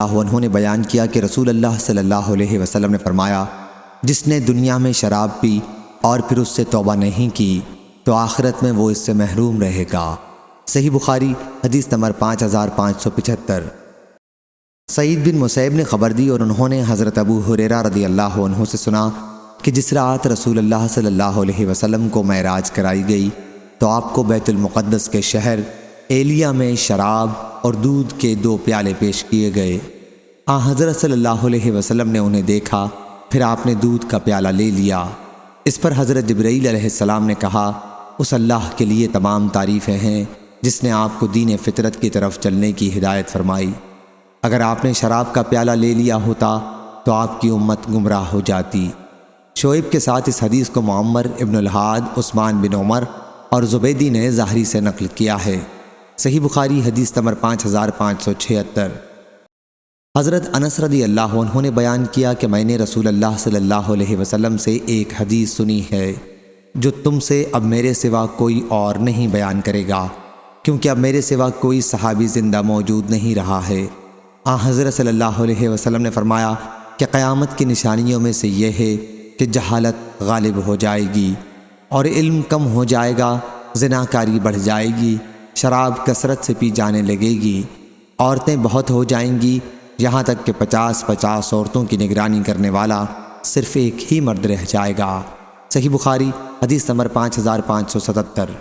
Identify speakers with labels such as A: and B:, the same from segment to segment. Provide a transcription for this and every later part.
A: اللہ عنہ نے بیان کیا کہ رسول اللہ صلی اللہ علیہ وسلم نے فرمایا، جس نے دنیا میں شراب پی اور پھر اس سے توبہ نہیں کی تو آخرت میں وہ اس سے محروم رہے گا۔ صحیح بخاری حدیث نمبر 5575۔ سعید بن مسیب نے خبر دی اور انہوں نے حضرت ابو ہریرہ رضی اللہ عنہ سے سنا کہ جس رات رسول اللہ صلی اللہ علیہ وسلم کو معراج کرائی گئی تو آپ کو بیت المقدس کے شہر ایلیا میں شراب اور دودھ کے 2 پیالے پیش کیے گئے۔ حضرت صلی اللہ علیہ وسلم نے انہیں دیکھا، پھر آپ نے دودھ کا پیالہ لے لیا۔ اس پر حضرت جبرائیل علیہ السلام نے کہا، اس اللہ کے لیے تمام تعریفیں ہیں جس نے آپ کو دین فطرت کی طرف چلنے کی ہدایت فرمائی۔ اگر آپ نے شراب کا پیالہ لے لیا ہوتا تو آپ کی امت گمراہ ہو جاتی۔ شعیب کے ساتھ اس حدیث کو معمر ابن الحاد، عثمان بن عمر اور زبیدی نے ظاہری سے نقل کیا ہے۔ صحیح بخاری حدیث نمبر 5576۔ حضرت انس رضی اللہ عنہ نے بیان کیا کہ میں نے رسول اللہ صلی اللہ علیہ وسلم سے ایک حدیث سنی ہے جو تم سے اب میرے سوا کوئی اور نہیں بیان کرے گا، کیونکہ اب میرے سوا کوئی صحابی زندہ موجود نہیں رہا ہے۔ حضرت صلی اللہ علیہ وسلم نے فرمایا کہ قیامت کی نشانیوں میں سے یہ ہے کہ جہالت غالب ہو جائے گی اور علم کم ہو جائے گا، زناکاری بڑھ جائے گی، شراب کثرت سے پی جانے لگے گی، عورتیں بہت ہو جائیں گی، یہاں تک کہ 50 عورتوں کی نگرانی کرنے والا صرف ایک ہی مرد رہ جائے گا۔ صحیح بخاری حدیث نمبر 5577۔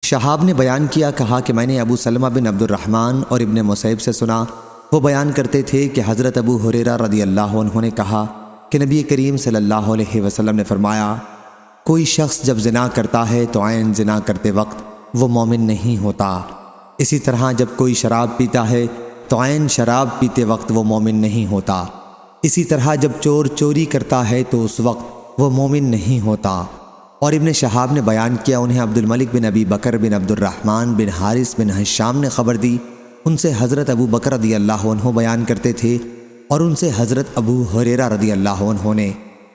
A: شہاب نے بیان کیا، کہا کہ میں نے ابو سلمہ بن عبد الرحمن اور ابن مسیب سے سنا، وہ بیان کرتے تھے کہ حضرت ابو ہریرہ رضی اللہ عنہ نے کہا کہ نبی کریم صلی اللہ علیہ وسلم نے فرمایا، کوئی شخص جب زنا کرتا ہے تو عین زنا کرتے وقت وہ مومن نہیں ہوتا، اسی طرح جب کوئی شراب پیتا ہے تو عین شراب پیتے وقت وہ مومن نہیں ہوتا، اسی طرح جب چور چوری کرتا ہے تو اس وقت وہ مومن نہیں ہوتا۔ اور ابن شہاب نے بیان کیا، انہیں عبد الملک بن ابی بکر بن عبد الرحمن بن حارث بن ہشام نے خبر دی، ان سے حضرت ابو بکر رضی اللہ عنہ بیان کرتے تھے اور ان سے حضرت ابو ہریرہ رضی اللہ عنہ نے،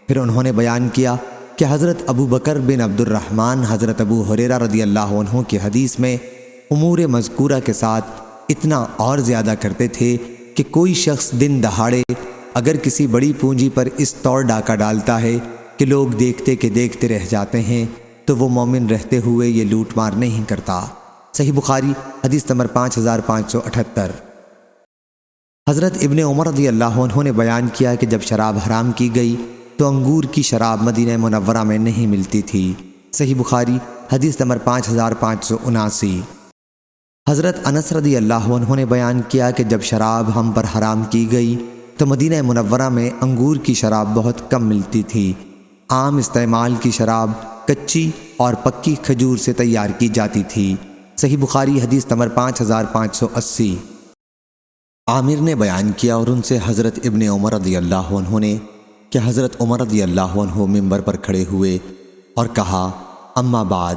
A: پھر انہوں نے بیان کیا کہ حضرت ابو بکر بن عبد الرحمن حضرت ابو ہریرہ رضی اللہ عنہ کی حدیث میں امور مذکورہ کے ساتھ اتنا اور زیادہ کرتے تھے کہ کوئی شخص دن دہاڑے اگر کسی بڑی پونجی پر اس طور ڈاکہ ڈالتا ہے کہ لوگ دیکھتے کہ دیکھتے رہ جاتے ہیں تو وہ مومن رہتے ہوئے یہ لوٹ مار نہیں کرتا۔ صحیح بخاری حدیث نمبر 5578۔ حضرت ابن عمر رضی اللہ عنہ نے بیان کیا کہ جب شراب حرام کی گئی تو انگور کی شراب مدینہ منورہ میں نہیں ملتی تھی۔ صحیح بخاری حدیث نمبر 5579۔ حضرت انس رضی اللہ عنہ نے بیان کیا کہ جب شراب ہم پر حرام کی گئی تو مدینہ منورہ میں انگور کی شراب بہت کم ملتی تھی۔ عام استعمال کی شراب کچی اور پکی کھجور سے تیار کی جاتی تھی۔ صحیح بخاری حدیث نمبر 5580۔ عامر نے بیان کیا اور ان سے حضرت ابن عمر رضی اللہ عنہ نے کہ حضرت عمر رضی اللہ عنہ منبر پر کھڑے ہوئے اور کہا، اما بعد،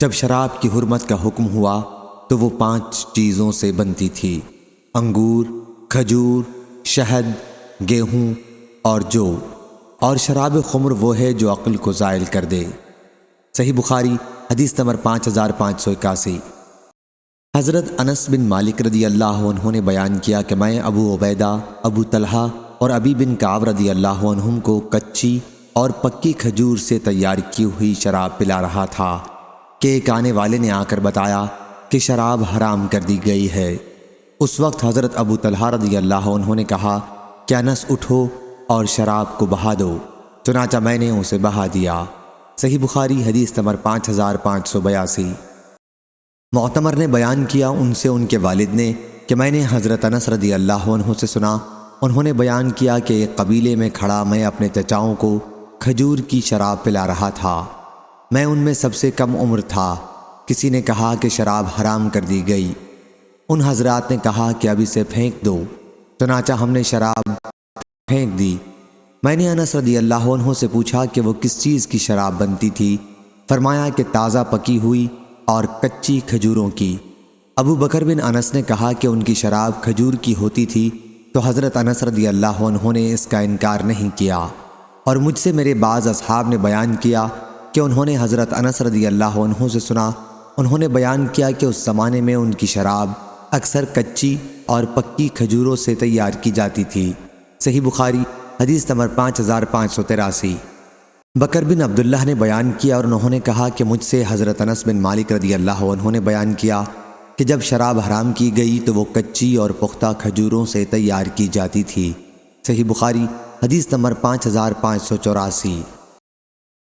A: جب شراب کی حرمت کا حکم ہوا تو وہ 5 چیزوں سے بنتی تھی: انگور، کھجور، شہد، گیہوں اور جو، اور شراب خمر وہ ہے جو عقل کو زائل کر دے۔ صحیح بخاری حدیث نمبر 5581۔ حضرت انس بن مالک رضی اللہ عنہ نے بیان کیا کہ میں ابو عبیدہ، ابو طلحہ اور ابی بن کعب رضی اللہ عنہم کو کچی اور پکی کھجور سے تیار کی ہوئی شراب پلا رہا تھا کہ ایک آنے والے نے آ کر بتایا کہ شراب حرام کر دی گئی ہے۔ اس وقت حضرت ابو طلحہ رضی اللہ عنہ نے کہا کہ انس اٹھو اور شراب کو بہا دو، چنانچہ میں نے اسے بہا دیا۔ صحیح بخاری حدیث نمبر 5582۔ معتمر نے بیان کیا، ان سے ان کے والد نے، کہ میں نے حضرت انس رضی اللہ عنہ سے سنا، انہوں نے بیان کیا کہ ایک قبیلے میں کھڑا میں اپنے چچاؤں کو کھجور کی شراب پلا رہا تھا، میں ان میں سب سے کم عمر تھا۔ کسی نے کہا کہ شراب حرام کر دی گئی، ان حضرات نے کہا کہ اب اسے پھینک دو، چنانچہ ہم نے شراب پھینک دی۔ میں نے انس رضی اللہ عنہ سے پوچھا کہ وہ کس چیز کی شراب بنتی تھی، فرمایا کہ تازہ پکی ہوئی اور کچی کھجوروں کی۔ ابو بکر بن انس نے کہا کہ ان کی شراب کھجور کی ہوتی تھی، تو حضرت انس رضی اللہ عنہ نے اس کا انکار نہیں کیا، اور مجھ سے میرے بعض اصحاب نے بیان کیا کہ انہوں نے حضرت انس رضی اللہ عنہ سے سنا، انہوں نے بیان کیا کہ اس زمانے میں ان کی شراب اکثر کچی اور پکی کھجوروں سے تیار کی جاتی تھی۔ صحیح بخاری حدیث نمبر 5583۔ بکر بن عبداللہ نے بیان کیا اور انہوں نے کہا کہ مجھ سے حضرت انس بن مالک رضی اللہ عنہ نے بیان کیا کہ جب شراب حرام کی گئی تو وہ کچی اور پختہ کھجوروں سے تیار کی جاتی تھی۔ صحیح بخاری حدیث نمبر 5584۔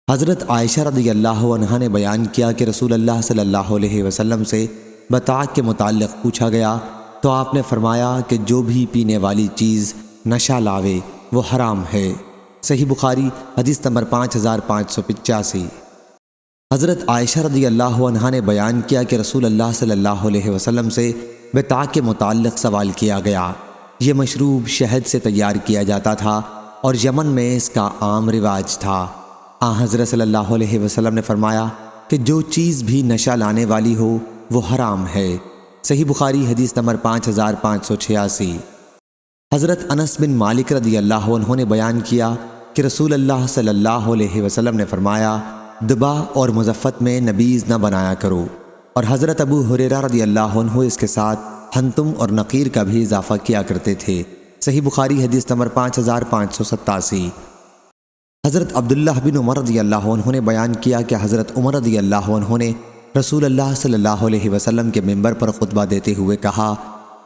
A: حضرت عائشہ رضی اللہ عنہا نے بیان کیا کہ رسول اللہ صلی اللہ علیہ وسلم سے بطاق کے متعلق پوچھا گیا تو آپ نے فرمایا کہ جو بھی پینے والی چیز نشہ لاوے وہ حرام ہے۔ صحیح بخاری حدیث نمبر 5585۔ حضرت عائشہ رضی اللہ عنہا نے بیان کیا کہ رسول اللہ صلی اللہ علیہ وسلم سے بطاق کے متعلق سوال کیا گیا۔ یہ مشروب شہد سے تیار کیا جاتا تھا اور یمن میں اس کا عام رواج تھا۔ حضرت صلی اللہ علیہ وسلم نے فرمایا کہ جو چیز بھی نشہ لانے والی ہو وہ حرام ہے۔ صحیح بخاری حدیث نمبر 5586۔ حضرت انس بن مالک رضی اللہ عنہ نے بیان کیا کہ رسول اللہ صلی اللہ علیہ وسلم نے فرمایا دبا اور مزفت میں نبیذ نہ بنایا کرو، اور حضرت ابو ہریرہ رضی اللہ عنہ اس کے ساتھ ہنتم اور نقیر کا بھی اضافہ کیا کرتے تھے۔ صحیح بخاری حدیث نمبر 5587۔ حضرت عبداللہ بن عمر رضی اللہ عنہ نے بیان کیا کہ حضرت عمر رضی اللہ عنہ نے رسول اللہ صلی اللہ علیہ وسلم کے منبر پر خطبہ دیتے ہوئے کہا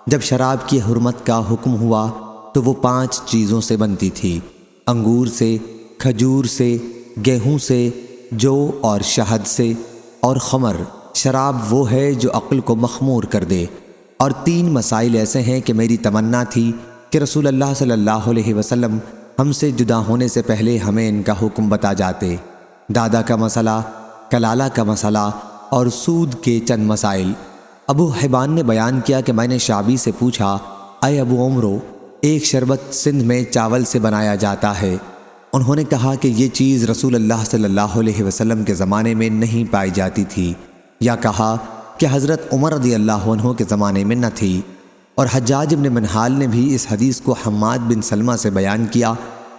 A: جب شراب کی حرمت کا حکم ہوا تو وہ 5 چیزوں سے بنتی تھی، انگور سے، کھجور سے، گیہوں سے، جو اور شہد سے، اور خمر۔ شراب وہ ہے جو عقل کو مخمور کر دے۔ اور 3 مسائل ایسے ہیں کہ میری تمنا تھی کہ رسول اللہ صلی اللہ علیہ وسلم ہم سے جدا ہونے سے پہلے ہمیں ان کا حکم بتا جاتے۔ دادا کا مسئلہ، کلالہ کا مسئلہ اور سود کے چند مسائل۔ ابو حبان نے بیان کیا کہ میں نے شعبی سے پوچھا اے ابو عمرو، ایک شربت سندھ میں چاول سے بنایا جاتا ہے۔ انہوں نے کہا کہ یہ چیز رسول اللہ صلی اللہ علیہ وسلم کے زمانے میں نہیں پائی جاتی تھی، یا کہا کہ حضرت عمر رضی اللہ عنہ کے زمانے میں نہ تھی۔ اور حجاج بن منہال نے بھی اس حدیث کو حماد بن سلمہ سے بیان کیا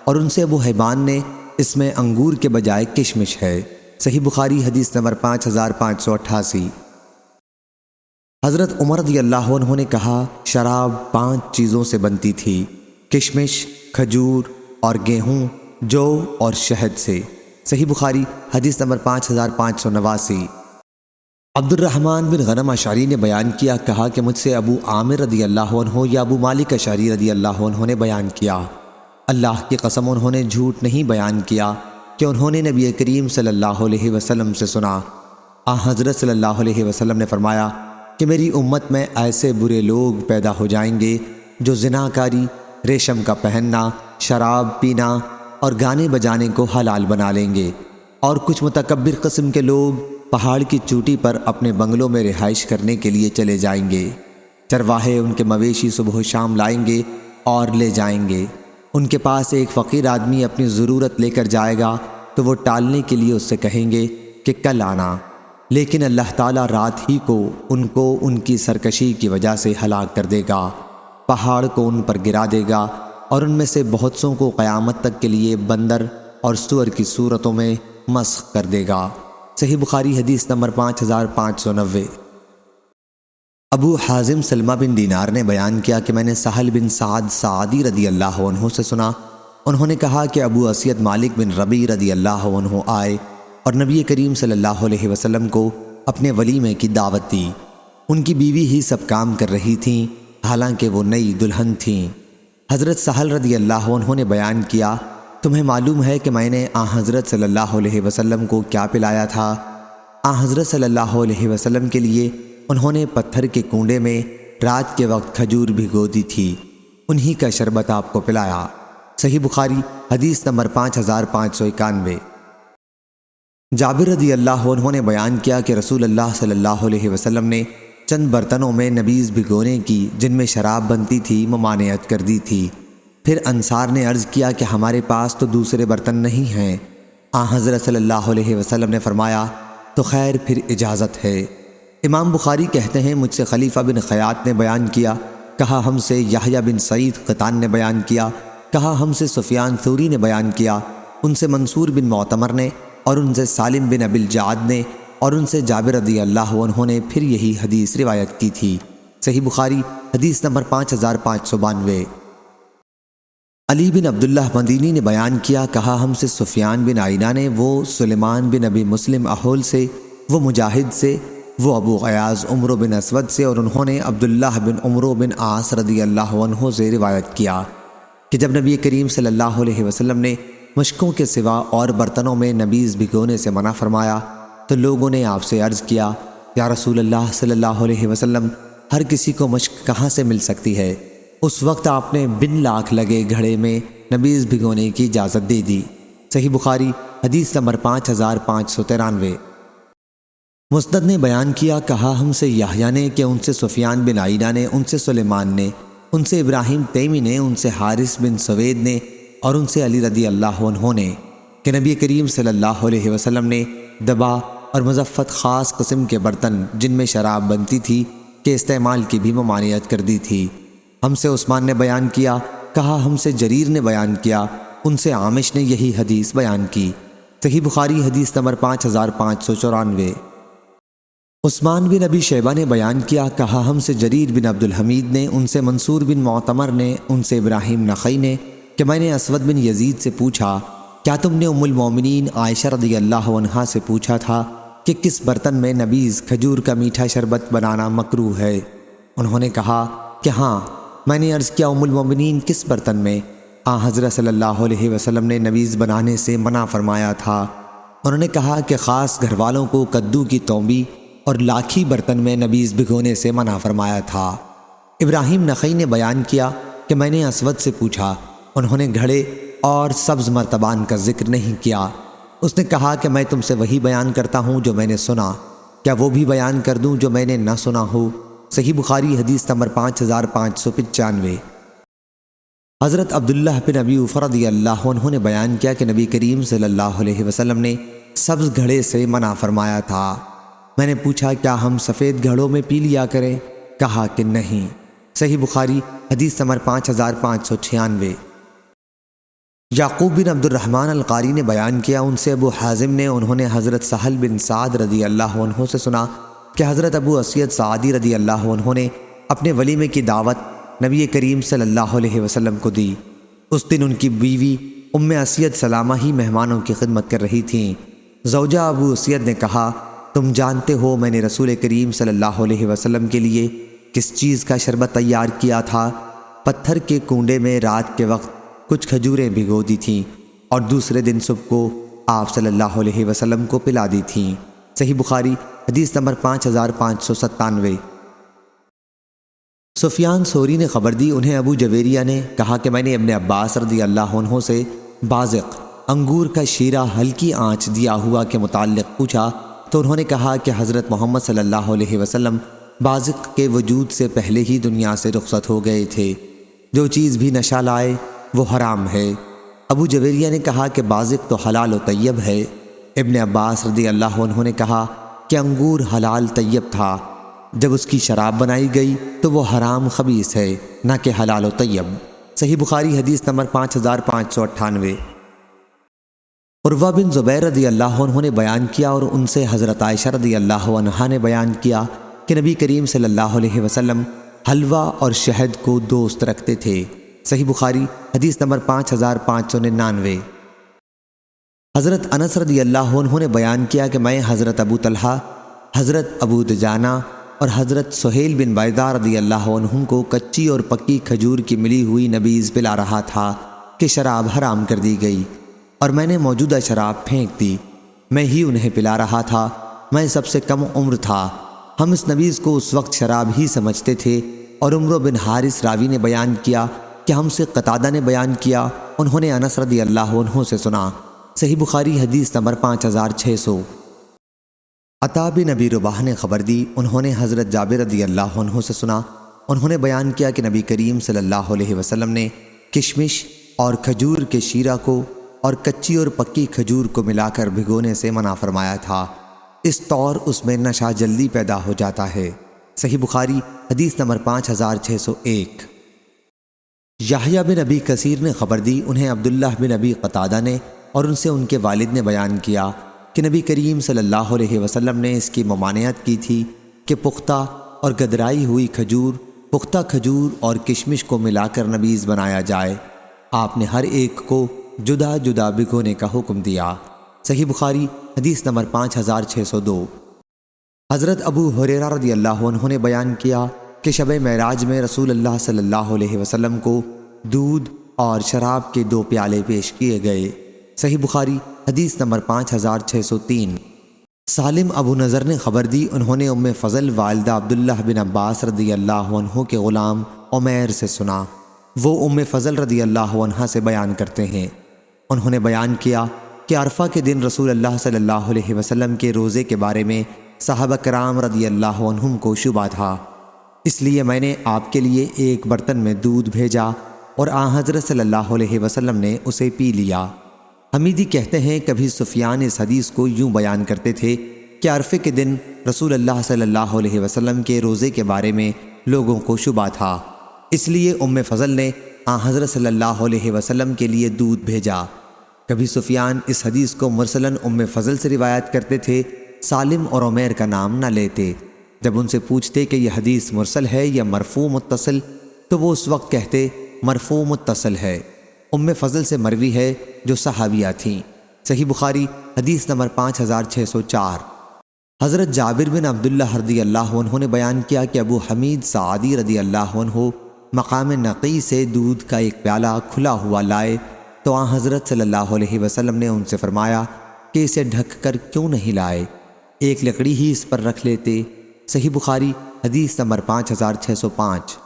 A: اور ان سے ابو حبان نے اس میں انگور کے بجائے کشمش ہے۔ صحیح بخاری حدیث نمبر 5588۔ حضرت عمر رضی اللہ عنہ نے کہا شراب 5 چیزوں سے بنتی تھی، کشمش، کھجور اور گیہوں، جو اور شہد سے۔ صحیح بخاری حدیث نمبر 5589۔ عبد الرحمن بن غنم اشعری نے بیان کیا، کہا کہ مجھ سے ابو عامر رضی اللہ عنہ یا ابو مالک اشعری رضی اللہ عنہ نے بیان کیا، اللہ کی قسم انہوں نے جھوٹ نہیں بیان کیا کہ انہوں نے نبی کریم صلی اللہ علیہ وسلم سے سنا۔ حضرت صلی اللہ علیہ وسلم نے فرمایا کہ میری امت میں ایسے برے لوگ پیدا ہو جائیں گے جو زناکاری، ریشم کا پہننا، شراب پینا اور گانے بجانے کو حلال بنا لیں گے، اور کچھ متکبر قسم کے لوگ پہاڑ کی چوٹی پر اپنے بنگلوں میں رہائش کرنے کے لیے چلے جائیں گے۔ چرواہے ان کے مویشی صبح و شام لائیں گے اور لے جائیں گے۔ ان کے پاس ایک فقیر آدمی اپنی ضرورت لے کر جائے گا تو وہ ٹالنے کے لیے اس سے کہیں گے کہ کل آنا، لیکن اللہ تعالیٰ رات ہی کو ان کی سرکشی کی وجہ سے ہلاک کر دے گا، پہاڑ کو ان پر گرا دے گا، اور ان میں سے بہت سوں کو قیامت تک کے لیے بندر اور سور کی صورتوں میں مسخ کر دے گا۔ صحیح بخاری حدیث نمبر 5590۔ ابو حازم سلمہ بن دینار نے بیان کیا کہ میں نے سہل بن سعد سعدی رضی اللہ عنہ سے سنا، انہوں نے کہا کہ ابو اسید مالک بن ربیع رضی اللہ عنہ آئے اور نبی کریم صلی اللہ علیہ وسلم کو اپنے ولیمے کی دعوت دی۔ ان کی بیوی ہی سب کام کر رہی تھیں، حالانکہ وہ نئی دلہن تھیں۔ حضرت سہل رضی اللہ عنہ نے بیان کیا، تمہیں معلوم ہے کہ میں نے حضرت صلی اللہ علیہ وسلم کو کیا پلایا تھا؟ حضرت صلی اللہ علیہ وسلم کے لیے انہوں نے پتھر کے کنڈے میں رات کے وقت کھجور بھگو دی تھی، انہی کا شربت آپ کو پلایا۔ صحیح بخاری حدیث نمبر 5591۔ جابر رضی اللہ عنہ نے بیان کیا کہ رسول اللہ صلی اللہ علیہ وسلم نے چند برتنوں میں نبیذ بھگونے کی جن میں شراب بنتی تھی ممانعت کر دی تھی۔ پھر انصار نے عرض کیا کہ ہمارے پاس تو دوسرے برتن نہیں ہیں۔ حضرت صلی اللہ علیہ وسلم نے فرمایا تو خیر پھر اجازت ہے۔ امام بخاری کہتے ہیں مجھ سے خلیفہ بن خیاط نے بیان کیا، کہا ہم سے یحییٰ بن سعید قطان نے بیان کیا، کہا ہم سے سفیان ثوری نے بیان کیا، ان سے منصور بن معتمر نے، اور ان سے سالم بن ابی الجعد نے، اور ان سے جابر رضی اللہ عنہ نے پھر یہی حدیث روایت کی تھی۔ صحیح بخاری حدیث نمبر 5592۔ علی بن عبداللہ مدینی نے بیان کیا، کہا ہم سے سفیان بن عینہ نے، وہ سلیمان بن ابی مسلم احول سے، وہ مجاہد سے، وہ ابو غیاض عمرو بن اسود سے، اور انہوں نے عبداللہ بن عمرو بن عاص رضی اللہ عنہ سے روایت کیا کہ جب نبی کریم صلی اللہ علیہ وسلم نے مشکوں کے سوا اور برتنوں میں نبیذ بھگونے سے منع فرمایا تو لوگوں نے آپ سے عرض کیا، یا رسول اللہ صلی اللہ علیہ وسلم، ہر کسی کو مشک کہاں سے مل سکتی ہے؟ اس وقت آپ نے بن لاکھ لگے گھڑے میں نبیذ بھگونے کی اجازت دے دی۔ صحیح بخاری حدیث نمبر 5593۔ مسند نے بیان کیا، کہا ہم سے یحییٰ نے کہ ان سے سفیان بن عینہ نے، ان سے سلیمان نے، ان سے ابراہیم تیمی نے، ان سے حارث بن سوید نے، اور ان سے علی رضی اللہ عنہ نے کہ نبی کریم صلی اللہ علیہ وسلم نے دبا اور مزفت خاص قسم کے برتن جن میں شراب بنتی تھی کے استعمال کی بھی ممانعت کر دی تھی۔ ہم سے عثمان نے بیان کیا، کہا ہم سے جریر نے بیان کیا، ان سے عامش نے یہی حدیث بیان کی۔ صحیح بخاری حدیث نمبر 5594۔ عثمان بن ابی شیبہ نے بیان کیا، کہا ہم سے جریر بن عبد الحمید نے، ان سے منصور بن معتمر نے، ان سے ابراہیم نخعی نے کہ میں نے اسود بن یزید سے پوچھا، کیا تم نے ام المومنین عائشہ رضی اللہ عنہا سے پوچھا تھا کہ کس برتن میں نبیذ کھجور کا میٹھا شربت بنانا مکروہ ہے؟ انہوں نے کہا کہ ہاں۔ میں نے عرض کیا، ام المومنین کس برتن میں؟ حضرت صلی اللہ علیہ وسلم نے نبیذ بنانے سے منع فرمایا تھا۔ انہوں نے کہا کہ خاص گھر والوں کو کدو کی تومبی اور لاکھی برتن میں نبیذ بھگونے سے منع فرمایا تھا۔ ابراہیم نخعی نے بیان کیا کہ میں نے اسود سے پوچھا، انہوں نے گھڑے اور سبز مرتبان کا ذکر نہیں کیا۔ اس نے کہا کہ میں تم سے وہی بیان کرتا ہوں جو میں نے سنا، کیا وہ بھی بیان کر دوں جو میں نے نہ سنا ہو؟ صحیح بخاری حدیث نمبر 5595۔ حضرت عبداللہ بن ابی اوفا رضی اللہ عنہ نے بیان کیا کہ نبی کریم صلی اللہ علیہ وسلم نے سبز گھڑے سے منع فرمایا تھا۔ میں نے پوچھا، کیا ہم سفید گھڑوں میں پی لیا کریں؟ کہا کہ نہیں۔ صحیح بخاری حدیث نمبر 5596۔ یعقوب بن عبد الرحمن القاری نے بیان کیا، ان سے ابو حازم نے، انہوں نے حضرت سہل بن سعد رضی اللہ عنہ سے سنا کہ حضرت ابو اسید سعدی رضی اللہ عنہ نے اپنے ولیمے کی دعوت نبی کریم صلی اللہ علیہ وسلم کو دی۔ اس دن ان کی بیوی ام اسید سلامہ ہی مہمانوں کی خدمت کر رہی تھیں۔ زوجہ ابو اسید نے کہا، تم جانتے ہو میں نے رسول کریم صلی اللہ علیہ وسلم کے لیے کس چیز کا شربت تیار کیا تھا؟ پتھر کے کنڈے میں رات کے وقت کچھ کھجوریں بھگو دی تھیں اور دوسرے دن صبح کو آپ صلی اللہ علیہ وسلم کو پلا دی تھیں۔ صحیح بخاری حدیث نمبر 5597۔ سفیان ثوری نے خبر دی، انہیں ابو جویریہ نے کہا کہ میں نے ابن عباس رضی اللہ عنہ سے بازق انگور کا شیرہ ہلکی آنچ دیا ہوا کے متعلق پوچھا تو انہوں نے کہا کہ حضرت محمد صلی اللہ علیہ وسلم بازق کے وجود سے پہلے ہی دنیا سے رخصت ہو گئے تھے۔ جو چیز بھی نشہ لائے وہ حرام ہے۔ ابو جویریہ نے کہا کہ بازق تو حلال و طیب ہے۔ ابن عباس رضی اللہ عنہ نے کہا کہ انگور حلال طیب تھا، جب اس کی شراب بنائی گئی تو وہ حرام خبیث ہے، نہ کہ حلال و طیب۔ صحیح بخاری حدیث نمبر 5598۔ عروہ بن زبیر رضی اللہ عنہ نے بیان کیا اور ان سے حضرت عائشہ رضی اللہ عنہا نے بیان کیا کہ نبی کریم صلی اللہ علیہ وسلم حلوہ اور شہد کو دوست رکھتے تھے۔ صحیح بخاری حدیث نمبر 5599۔ حضرت انس رضی اللہ عنہ نے بیان کیا کہ میں حضرت ابو طلحہ، حضرت ابو دجانہ اور حضرت سہیل بن بیضاء رضی اللہ عنہم کو کچی اور پکی کھجور کی ملی ہوئی نبیذ پلا رہا تھا کہ شراب حرام کر دی گئی، اور میں نے موجودہ شراب پھینک دی۔ میں ہی انہیں پلا رہا تھا، میں سب سے کم عمر تھا۔ ہم اس نبیذ کو اس وقت شراب ہی سمجھتے تھے۔ اور عمرو بن حارث راوی نے بیان کیا کہ ہم سے قتادہ نے بیان کیا، انہوں نے انس رضی اللہ عنہ سے سنا۔ صحیح بخاری حدیث نمبر 5600۔ عطا بن ابی رباح نے خبر دی، انہوں نے حضرت جابر رضی اللہ عنہ سے سنا، انہوں نے بیان کیا کہ نبی کریم صلی اللہ علیہ وسلم نے کشمش اور کھجور کے شیرہ کو اور کچی اور پکی کھجور کو ملا کر بھگونے سے منع فرمایا تھا، اس طور اس میں نشہ جلدی پیدا ہو جاتا ہے۔ صحیح بخاری حدیث نمبر 5601۔ یحییٰ بن ابی کثیر نے خبر دی، انہیں عبداللہ بن ابی قتادہ نے اور ان سے ان کے والد نے بیان کیا کہ نبی کریم صلی اللہ علیہ وسلم نے اس کی ممانعت کی تھی کہ پختہ اور گدرائی ہوئی کھجور، پختہ کھجور اور کشمش کو ملا کر نبیذ بنایا جائے۔ آپ نے ہر ایک کو جدا جدا بھگونے کا حکم دیا۔ صحیح بخاری حدیث نمبر 5602۔ حضرت ابو ہریرہ رضی اللہ عنہ نے بیان کیا کہ شب معراج میں رسول اللہ صلی اللہ علیہ وسلم کو دودھ اور شراب کے 2 پیالے پیش کیے گئے۔ صحیح بخاری حدیث نمبر 5603۔ سالم ابو نضر نے خبر دی، انہوں نے ام فضل والدہ عبداللہ بن عباس رضی اللہ عنہ کے غلام عمیر سے سنا۔ وہ ام فضل رضی اللہ عنہ سے بیان کرتے ہیں، انہوں نے بیان کیا کہ عرفہ کے دن رسول اللہ صلی اللہ علیہ وسلم کے روزے کے بارے میں صحابہ کرام رضی اللہ عنہم کو شبہ تھا، اس لیے میں نے آپ کے لیے ایک برتن میں دودھ بھیجا اور آن حضرت صلی اللہ علیہ وسلم نے اسے پی لیا۔ حمیدی کہتے ہیں کبھی سفیان اس حدیث کو یوں بیان کرتے تھے کہ عرفے کے دن رسول اللہ صلی اللہ علیہ وسلم کے روزے کے بارے میں لوگوں کو شبہ تھا، اس لیے ام فضل نے آن حضرت صلی اللہ علیہ وسلم کے لیے دودھ بھیجا۔ کبھی سفیان اس حدیث کو مرسلاً ام فضل سے روایت کرتے تھے، سالم اور عمیر کا نام نہ لیتے۔ جب ان سے پوچھتے کہ یہ حدیث مرسل ہے یا مرفوع متصل، تو وہ اس وقت کہتے مرفوع متصل ہے۔ ام فضل سے مروی ہے جو صحابیہ تھیں۔ صحیح بخاری حدیث نمبر 5604۔ حضرت جابر بن عبداللہ رضی اللہ عنہ نے بیان کیا کہ ابو حمید سعدی رضی اللہ عنہ مقام نقی سے دودھ کا ایک پیالہ کھلا ہوا لائے تو آن حضرت صلی اللہ علیہ وسلم نے ان سے فرمایا کہ اسے ڈھک کر کیوں نہیں لائے، ایک لکڑی ہی اس پر رکھ لیتے۔ صحیح بخاری حدیث نمبر 5605۔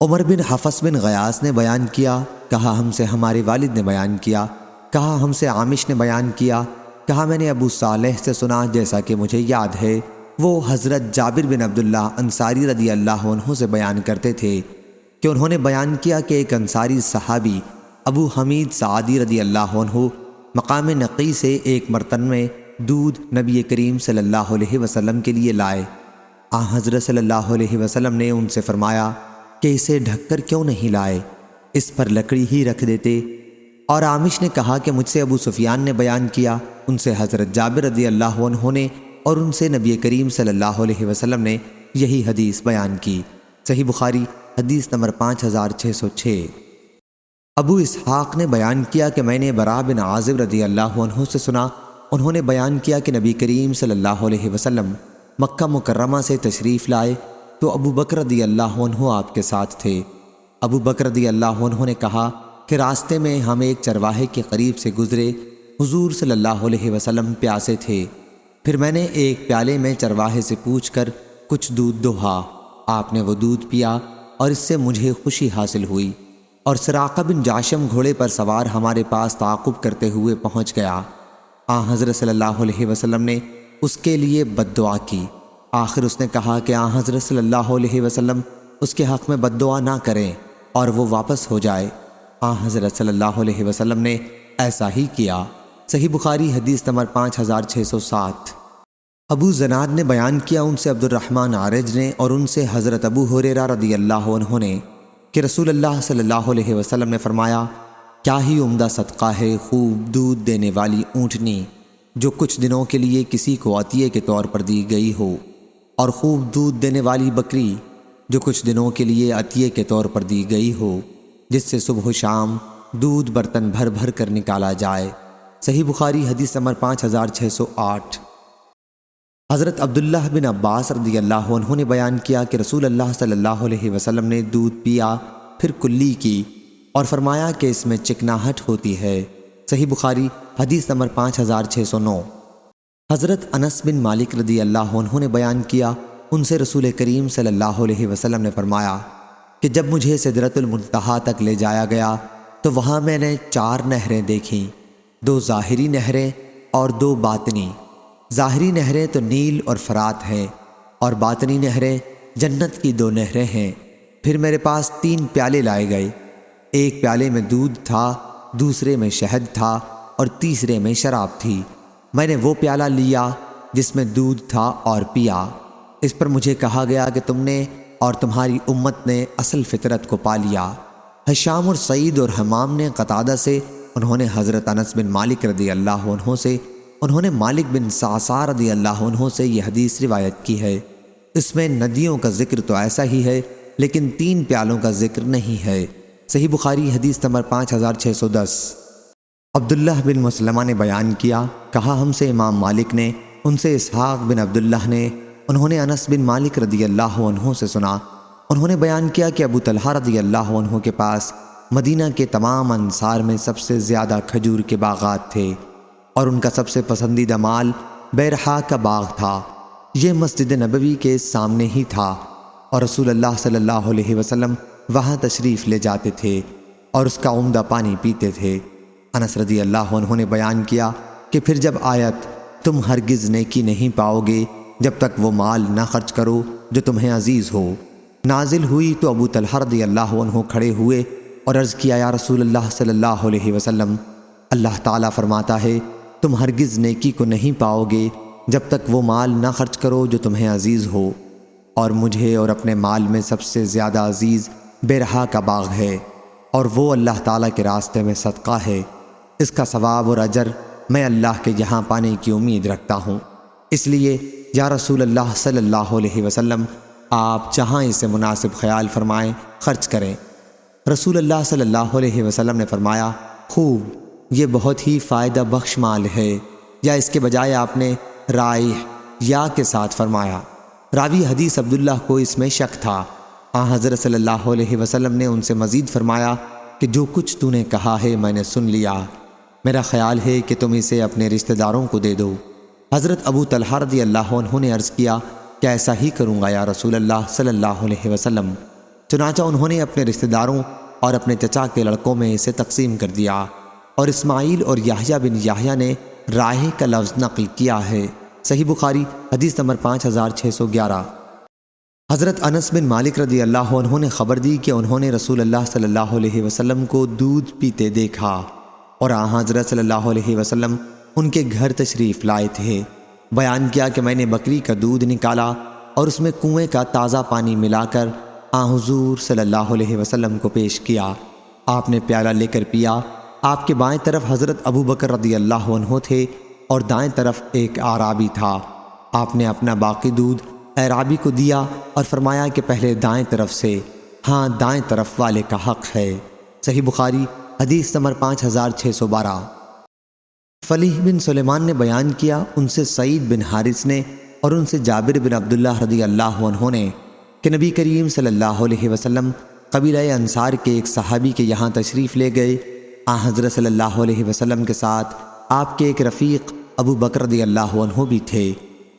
A: عمر بن حفص بن غیاث نے بیان کیا، کہا ہم سے ہمارے والد نے بیان کیا، کہا ہم سے عامش نے بیان کیا، کہا میں نے ابو صالح سے سنا جیسا کہ مجھے یاد ہے۔ وہ حضرت جابر بن عبداللہ انصاری رضی اللہ عنہ سے بیان کرتے تھے کہ انہوں نے بیان کیا کہ ایک انصاری صحابی ابو حمید سعدی رضی اللہ عنہ مقام نقی سے ایک برتن میں دودھ نبی کریم صلی اللہ علیہ وسلم کے لیے لائے۔ آن حضرت صلی اللہ علیہ وسلم نے ان سے فرمایا کہ اسے ڈھک کر کیوں نہیں لائے، اس پر لکڑی ہی رکھ دیتے۔ اور عامش نے کہا کہ مجھ سے ابو سفیان نے بیان کیا، ان سے حضرت جابر رضی اللہ عنہ نے اور ان سے نبی کریم صلی اللہ علیہ وسلم نے یہی حدیث بیان کی۔ صحیح بخاری حدیث نمبر 5606۔ ابو اسحاق نے بیان کیا کہ میں نے براء بن عازب رضی اللہ عنہ سے سنا، انہوں نے بیان کیا کہ نبی کریم صلی اللہ علیہ وسلم مکہ مکرمہ سے تشریف لائے تو ابو بکر رضی اللہ عنہ آپ کے ساتھ تھے۔ ابو بکر رضی اللہ عنہ نے کہا کہ راستے میں ہم ایک چرواہے کے قریب سے گزرے، حضور صلی اللہ علیہ وسلم پیاسے تھے، پھر میں نے ایک پیالے میں چرواہے سے پوچھ کر کچھ دودھ دوہا، آپ نے وہ دودھ پیا اور اس سے مجھے خوشی حاصل ہوئی، اور سراقہ بن جاشم گھوڑے پر سوار ہمارے پاس تعاقب کرتے ہوئے پہنچ گیا۔ آن حضرت صلی اللہ علیہ وسلم نے اس کے لیے بد دعا کی، آخر اس نے کہا کہ آن حضرت صلی اللہ علیہ وسلم اس کے حق میں بد دعا نہ کریں اور وہ واپس ہو جائے۔ آن حضرت صلی اللہ علیہ وسلم نے ایسا ہی کیا۔ صحیح بخاری حدیث نمبر 5607۔ ابو زناد نے بیان کیا، ان سے عبد الرحمن عارج نے اور ان سے حضرت ابو ہریرہ رضی اللہ عنہ نے کہ رسول اللہ صلی اللہ علیہ وسلم نے فرمایا، کیا ہی عمدہ صدقہ ہے خوب دودھ دینے والی اونٹنی جو کچھ دنوں کے لیے کسی کو عطیے کے طور پر دی گئی ہو، اور خوب دودھ دینے والی بکری جو کچھ دنوں کے لیے عطیے کے طور پر دی گئی ہو، جس سے صبح و شام دودھ برتن بھر بھر کر نکالا جائے۔ صحیح بخاری حدیث نمبر 5608۔ حضرت عبداللہ بن عباس رضی اللہ عنہ نے بیان کیا کہ رسول اللہ صلی اللہ علیہ وسلم نے دودھ پیا، پھر کلی کی اور فرمایا کہ اس میں چکناہٹ ہوتی ہے۔ صحیح بخاری حدیث نمبر 5609۔ حضرت انس بن مالک رضی اللہ عنہ نے بیان کیا، ان سے رسول کریم صلی اللہ علیہ وسلم نے فرمایا کہ جب مجھے سدرۃ المنتہا تک لے جایا گیا تو وہاں میں نے 4 نہریں دیکھیں، 2 ظاہری نہریں اور 2 باطنی۔ ظاہری نہریں تو نیل اور فرات ہیں، اور باطنی نہریں جنت کی 2 نہریں ہیں۔ پھر میرے پاس 3 پیالے لائے گئے، ایک پیالے میں دودھ تھا، دوسرے میں شہد تھا اور تیسرے میں شراب تھی۔ میں نے وہ پیالہ لیا جس میں دودھ تھا اور پیا۔ اس پر مجھے کہا گیا کہ تم نے اور تمہاری امت نے اصل فطرت کو پا لیا۔ ہشام اور سعید اور حمام نے قتادہ سے، انہوں نے حضرت انس بن مالک رضی اللہ عنہ سے، انہوں نے مالک بن صعصع رضی اللہ عنہ سے یہ حدیث روایت کی ہے۔ اس میں ندیوں کا ذکر تو ایسا ہی ہے لیکن 3 پیالوں کا ذکر نہیں ہے۔ صحیح بخاری حدیث نمبر 5610۔ عبداللہ بن مسلمہ نے بیان کیا، کہا ہم سے امام مالک نے، ان سے اسحاق بن عبداللہ نے، انہوں نے انس بن مالک رضی اللہ عنہ سے سنا، انہوں نے بیان کیا کہ ابو طلحہ رضی اللہ عنہ کے پاس مدینہ کے تمام انصار میں سب سے زیادہ کھجور کے باغات تھے اور ان کا سب سے پسندیدہ مال بیرحا کا باغ تھا۔ یہ مسجد نبوی کے سامنے ہی تھا اور رسول اللہ صلی اللہ علیہ وسلم وہاں تشریف لے جاتے تھے اور اس کا عمدہ پانی پیتے تھے۔ انس رضی اللہ عنہ نے بیان کیا کہ پھر جب آیت تم ہرگز نیکی نہیں پاؤ گے جب تک وہ مال نہ خرچ کرو جو تمہیں عزیز ہو، نازل ہوئی تو ابو طلحہ رضی اللہ عنہ کھڑے ہوئے اور عرض کیا، یا رسول اللہ صلی اللہ علیہ وسلم، اللہ تعالیٰ فرماتا ہے تم ہرگز نیکی کو نہیں پاؤ گے جب تک وہ مال نہ خرچ کرو جو تمہیں عزیز ہو، اور مجھے اور اپنے مال میں سب سے زیادہ عزیز بیرحا کا باغ ہے اور وہ اللہ تعالیٰ کے راستے میں صدقہ ہے، اس کا ثواب اور اجر میں اللہ کے یہاں پانے کی امید رکھتا ہوں، اس لیے یا رسول اللہ صلی اللہ علیہ وسلم آپ جہاں اسے مناسب خیال فرمائیں خرچ کریں۔ رسول اللہ صلی اللہ علیہ وسلم نے فرمایا، خوب، یہ بہت ہی فائدہ بخش مال ہے، یا اس کے بجائے آپ نے رائح یا کے ساتھ فرمایا۔ راوی حدیث عبداللہ کو اس میں شک تھا۔ حضرت صلی اللہ علیہ وسلم نے ان سے مزید فرمایا کہ جو کچھ تو نے کہا ہے میں نے سن لیا، میرا خیال ہے کہ تم اسے اپنے رشتہ داروں کو دے دو۔ حضرت ابو طلحہ رضی اللہ عنہ نے عرض کیا کہ ایسا ہی کروں گا یا رسول اللہ صلی اللہ علیہ وسلم۔ چنانچہ انہوں نے اپنے رشتہ داروں اور اپنے چچا کے لڑکوں میں اسے تقسیم کر دیا، اور اسماعیل اور یحییٰ بن یحییٰ نے رائح کا لفظ نقل کیا ہے۔ صحیح بخاری حدیث نمبر 5611۔ حضرت انس بن مالک رضی اللہ عنہ نے خبر دی کہ انہوں نے رسول اللہ صلی اللہ علیہ وسلم کو دودھ پیتے دیکھا اور حضرت صلی اللہ علیہ وسلم ان کے گھر تشریف لائے تھے۔ بیان کیا کہ میں نے بکری کا دودھ نکالا اور اس میں کنویں کا تازہ پانی ملا کر حضور صلی اللہ علیہ وسلم کو پیش کیا۔ آپ نے پیالہ لے کر پیا۔ آپ کے بائیں طرف حضرت ابو بکر رضی اللہ عنہ تھے اور دائیں طرف ایک اعرابی تھا۔ آپ نے اپنا باقی دودھ اعرابی کو دیا اور فرمایا کہ پہلے دائیں طرف سے، ہاں دائیں طرف والے کا حق ہے۔ صحیح بخاری حدیث نمبر 5612۔ فلیح بن سلیمان نے بیان کیا، ان سے سعید بن حارث نے اور ان سے جابر بن عبداللہ رضی اللہ عنہ نے کہ نبی کریم صلی اللہ علیہ وسلم قبیلہ انصار کے ایک صحابی کے یہاں تشریف لے گئے۔ حضرت صلی اللہ علیہ وسلم کے ساتھ آپ کے ایک رفیق ابو بکر رضی اللہ عنہ بھی تھے۔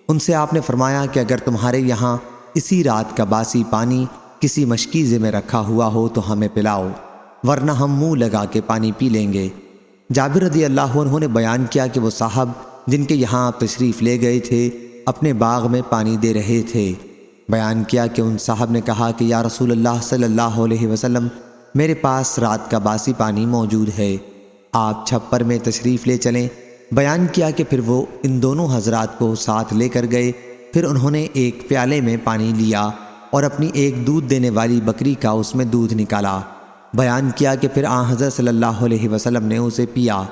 A: ان سے آپ نے فرمایا کہ اگر تمہارے یہاں اسی رات کا باسی پانی کسی مشکیزے میں رکھا ہوا ہو تو ہمیں پلاؤ، ورنہ ہم منہ لگا کے پانی پی لیں گے۔ جابر رضی اللہ عنہ نے بیان کیا کہ وہ صاحب جن کے یہاں آپ تشریف لے گئے تھے اپنے باغ میں پانی دے رہے تھے۔ بیان کیا کہ ان صاحب نے کہا کہ یا رسول اللہ صلی اللہ علیہ وسلم، میرے پاس رات کا باسی پانی موجود ہے، آپ چھپر میں تشریف لے چلیں۔ بیان کیا کہ پھر وہ ان دونوں حضرات کو ساتھ لے کر گئے۔ پھر انہوں نے ایک پیالے میں پانی لیا اور اپنی ایک دودھ دینے والی بکری کا اس میں دودھ نکالا۔ بیان کیا کہ پھر حضرت صلی اللہ علیہ وسلم نے اسے پیا۔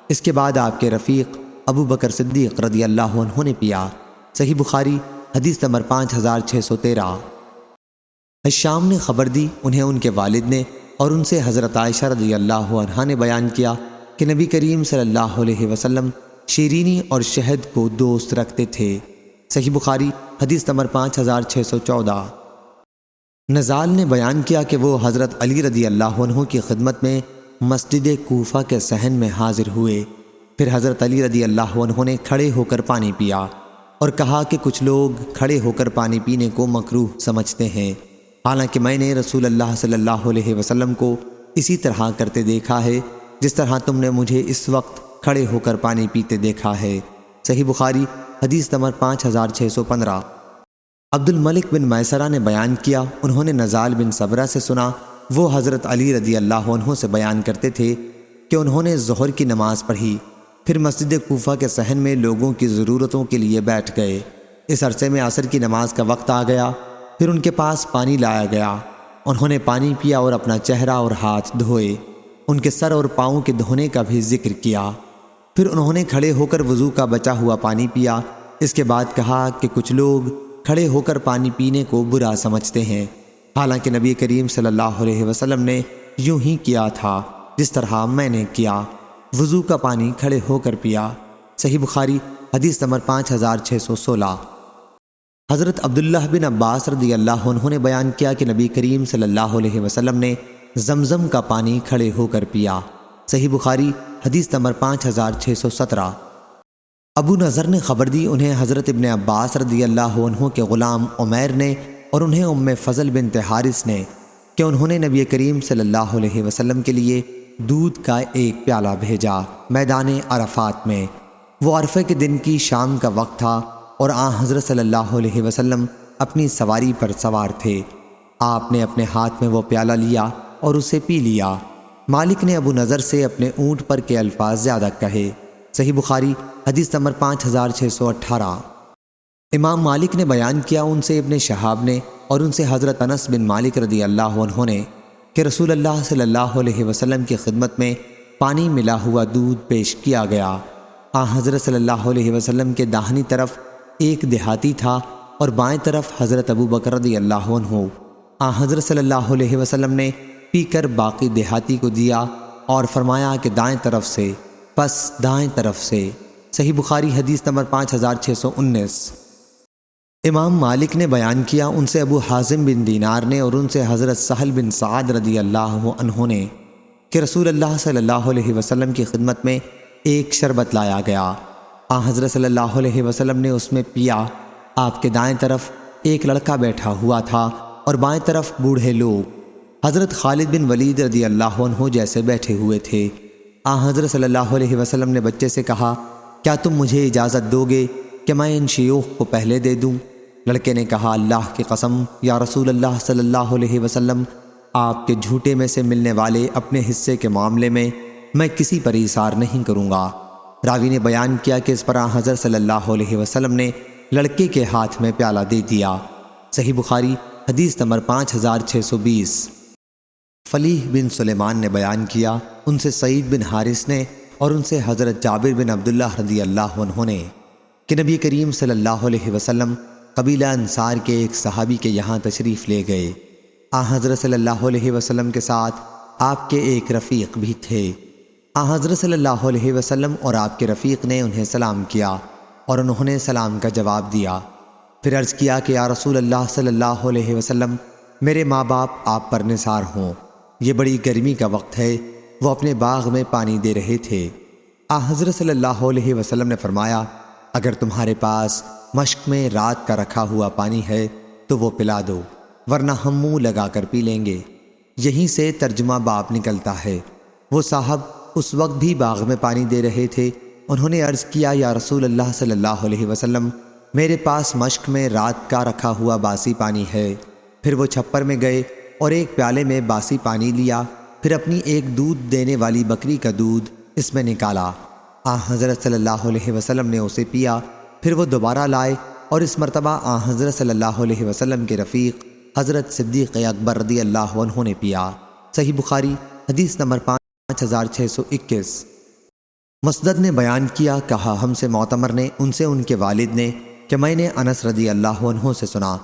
A: اس کے بعد آپ کے رفیق ابو بکر صدیق رضی اللہ عنہ نے پیا۔ صحیح بخاری حدیث نمبر 5613۔ حشام نے خبر دی، انہیں ان کے والد نے اور ان سے حضرت عائشہ رضی اللہ عنہا نے بیان کیا کہ نبی کریم صلی اللہ علیہ وسلم شیرینی اور شہد کو دوست رکھتے تھے۔ صحیح بخاری حدیث نمبر 5614۔ نزال نے بیان کیا کہ وہ حضرت علی رضی اللہ عنہ کی خدمت میں مسجد کوفہ کے صحن میں حاضر ہوئے۔ پھر حضرت علی رضی اللہ عنہ نے کھڑے ہو کر پانی پیا اور کہا کہ کچھ لوگ کھڑے ہو کر پانی پینے کو مکروہ سمجھتے ہیں، حالانکہ میں نے رسول اللہ صلی اللہ علیہ وسلم کو اسی طرح کرتے دیکھا ہے جس طرح تم نے مجھے اس وقت کھڑے ہو کر پانی پیتے دیکھا ہے۔ صحیح بخاری حدیث نمبر 5615۔ عبد الملک بن میسرہ نے بیان کیا، انہوں نے نزال بن صبرہ سے سنا، وہ حضرت علی رضی اللہ عنہ سے بیان کرتے تھے کہ انہوں نے ظہر کی نماز پڑھی، پھر مسجد کوفہ کے صحن میں لوگوں کی ضرورتوں کے لیے بیٹھ گئے۔ اس عرصے میں عصر کی نماز کا وقت آ گیا، پھر ان کے پاس پانی لایا گیا، انہوں نے پانی پیا اور اپنا چہرہ اور ہاتھ دھوئے، ان کے سر اور پاؤں کے دھونے کا بھی ذکر کیا۔ پھر انہوں نے کھڑے ہو کر وضو کا بچا ہوا پانی پیا۔ اس کے بعد کہا کہ کچھ لوگ کھڑے ہو کر پانی پینے کو برا سمجھتے ہیں، حالانکہ نبی کریم صلی اللہ علیہ وسلم نے یوں ہی کیا تھا جس طرح میں نے کیا، وضو کا پانی کھڑے ہو کر پیا۔ صحیح بخاری حدیث نمبر 5616۔ حضرت عبداللہ بن عباس رضی اللہ عنہ نے بیان کیا کہ نبی کریم صلی اللہ علیہ وسلم نے زمزم کا پانی کھڑے ہو کر پیا۔ صحیح بخاری حدیث نمبر 5617۔ ابو نضر نے خبر دی، انہیں حضرت ابن عباس رضی اللہ عنہ کے غلام عمیر نے اور انہیں ام فضل بنت حارث نے کہ انہوں نے نبی کریم صلی اللہ علیہ وسلم کے لیے دودھ کا ایک پیالہ بھیجا میدان عرفات میں۔ وہ عرفے کے دن کی شام کا وقت تھا اور حضرت صلی اللہ علیہ وسلم اپنی سواری پر سوار تھے۔ آپ نے اپنے ہاتھ میں وہ پیالہ لیا اور اسے پی لیا۔ مالک نے ابو نضر سے اپنے اونٹ پر کے الفاظ زیادہ کہے۔ صحیح بخاری حدیث نمبر 5618۔ امام مالک نے بیان کیا ان سے ابن شہاب نے اور ان سے حضرت انس بن مالک رضی اللہ عنہ نے کہ رسول اللہ صلی اللہ علیہ وسلم کی خدمت میں پانی ملا ہوا دودھ پیش کیا گیا۔ حضرت صلی اللہ علیہ وسلم کے داہنی طرف ایک دیہاتی تھا اور بائیں طرف حضرت ابو بکر رضی اللہ عنہ۔ حضرت صلی اللہ علیہ وسلم نے پی کر باقی دیہاتی کو دیا اور فرمایا کہ دائیں طرف سے، پس دائیں طرف سے۔ صحیح بخاری حدیث نمبر 5619۔ امام مالک نے بیان کیا ان سے ابو حازم بن دینار نے اور ان سے حضرت سہل بن سعد رضی اللہ عنہ نے کہ رسول اللہ صلی اللہ علیہ وسلم کی خدمت میں ایک شربت لایا گیا۔ حضرت صلی اللہ علیہ وسلم نے اس میں پیا۔ آپ کے دائیں طرف ایک لڑکا بیٹھا ہوا تھا اور بائیں طرف بوڑھے لوگ حضرت خالد بن ولید رضی اللہ عنہ جیسے بیٹھے ہوئے تھے۔ حضرت صلی اللہ علیہ وسلم نے بچے سے کہا، کیا تم مجھے اجازت دو گے کہ میں ان شیوخ کو پہلے دے دوں؟ لڑکے نے کہا، اللہ کی قسم یا رسول اللہ صلی اللہ علیہ وسلم، آپ کے جھوٹے میں سے ملنے والے اپنے حصے کے معاملے میں کسی پر ایثار نہیں کروں گا۔ راوی نے بیان کیا کہ اس پر حضرت صلی اللہ علیہ وسلم نے لڑکے کے ہاتھ میں پیالہ دے دیا۔ صحیح بخاری حدیث نمبر 5620۔ فلیح بن سلیمان نے بیان کیا ان سے سعید بن حارث نے اور ان سے حضرت جابر بن عبداللہ رضی اللہ عنہ نے کہ نبی کریم صلی اللہ علیہ وسلم قبیلہ انصار کے ایک صحابی کے یہاں تشریف لے گئے۔ حضرت صلی اللہ علیہ وسلم کے ساتھ آپ کے ایک رفیق بھی تھے۔ حضرت صلی اللہ علیہ وسلم اور آپ کے رفیق نے انہیں سلام کیا اور انہوں نے سلام کا جواب دیا۔ پھر عرض کیا کہ یا رسول اللہ صلی اللہ علیہ وسلم، میرے ماں باپ آپ پر نثار ہوں، یہ بڑی گرمی کا وقت ہے۔ وہ اپنے باغ میں پانی دے رہے تھے۔ حضرت صلی اللہ علیہ وسلم نے فرمایا، اگر تمہارے پاس مشک میں رات کا رکھا ہوا پانی ہے تو وہ پلا دو، ورنہ ہم منہ لگا کر پی لیں گے۔ یہیں سے ترجمہ باب نکلتا ہے۔ وہ صاحب اس وقت بھی باغ میں پانی دے رہے تھے۔ انہوں نے عرض کیا، یا رسول اللہ صلی اللہ علیہ وسلم، میرے پاس مشک میں رات کا رکھا ہوا باسی پانی ہے۔ پھر وہ چھپر میں گئے اور ایک پیالے میں باسی پانی لیا، پھر اپنی ایک دودھ دینے والی بکری کا دودھ اس میں نکالا۔ حضرت صلی اللہ علیہ وسلم نے اسے پیا۔ پھر وہ دوبارہ لائے اور اس مرتبہ حضرت صلی اللہ علیہ وسلم کے رفیق حضرت صدیق اکبر رضی اللہ عنہ نے پیا۔ صحیح بخاری حدیث نمبر 5621۔ مسدد نے بیان کیا، کہا ہم سے معتمر نے ان سے ان کے والد نے کہ میں نے انس رضی اللہ عنہ سے سنا،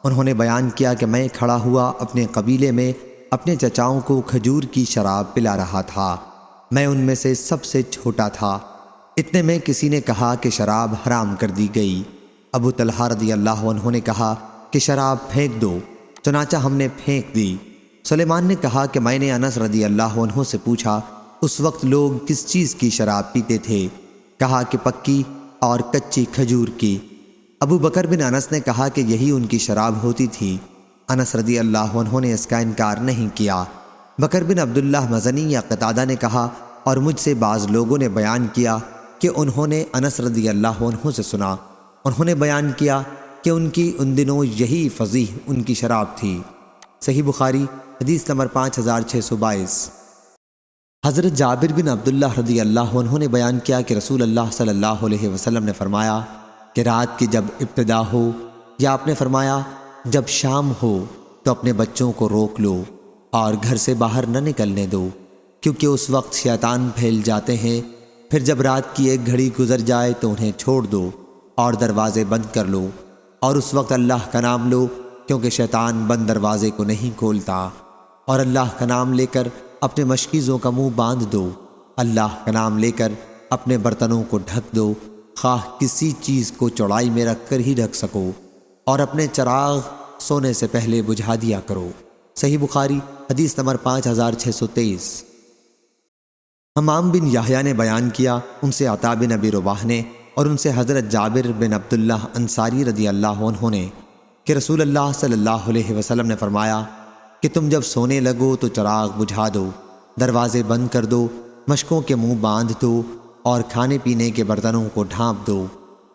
A: انہوں نے بیان کیا کہ میں کھڑا ہوا اپنے قبیلے میں اپنے چچاؤں کو کھجور کی شراب پلا رہا تھا۔ میں ان میں سے سب سے چھوٹا تھا۔ اتنے میں کسی نے کہا کہ شراب حرام کر دی گئی۔ ابو طلحہ رضی اللہ عنہ نے کہا کہ شراب پھینک دو، چنانچہ ہم نے پھینک دی۔ سلیمان نے کہا کہ میں نے انس رضی اللہ عنہ سے پوچھا اس وقت لوگ کس چیز کی شراب پیتے تھے؟ کہا کہ پکی اور کچی کھجور کی۔ ابو بکر بن انس نے کہا کہ یہی ان کی شراب ہوتی تھی۔ انس رضی اللہ عنہ نے اس کا انکار نہیں کیا۔ بکر بن عبداللہ مزنی یا قتادہ نے کہا، اور مجھ سے بعض لوگوں نے بیان کیا کہ انہوں نے انس رضی اللہ عنہ سے سنا، انہوں نے بیان کیا کہ ان کی ان دنوں یہی فضیح ان کی شراب تھی۔ صحیح بخاری حدیث نمبر 5622۔ حضرت جابر بن عبداللہ رضی اللہ عنہ نے بیان کیا کہ رسول اللہ صلی اللہ علیہ وسلم نے فرمایا کہ رات کی جب ابتدا ہو، یا آپ نے فرمایا جب شام ہو تو اپنے بچوں کو روک لو اور گھر سے باہر نہ نکلنے دو، کیونکہ اس وقت شیطان پھیل جاتے ہیں۔ پھر جب رات کی ایک گھڑی گزر جائے تو انہیں چھوڑ دو اور دروازے بند کر لو۔ اور اس وقت اللہ کا نام لو، کیونکہ شیطان بند دروازے کو نہیں کھولتا، اور اللہ کا نام لے کر اپنے مشکیزوں کا منہ باندھ دو، اللہ کا نام لے کر اپنے برتنوں کو ڈھک دو، خواہ کسی چیز کو چوڑائی میں رکھ کر ہی ڈھک سکو، اور اپنے چراغ سونے سے پہلے بجھا دیا کرو۔ صحیح بخاری حدیث نمبر 5623۔ حمام بن یحییٰ نے بیان کیا، ان سے عطا بن ابی رباح نے، اور ان سے حضرت جابر بن عبداللہ انصاری رضی اللہ عنہ نے کہ رسول اللہ صلی اللہ علیہ وسلم نے فرمایا کہ تم جب سونے لگو تو چراغ بجھا دو، دروازے بند کر دو، مشکوں کے منہ باندھ دو، اور کھانے پینے کے برتنوں کو ڈھانپ دو۔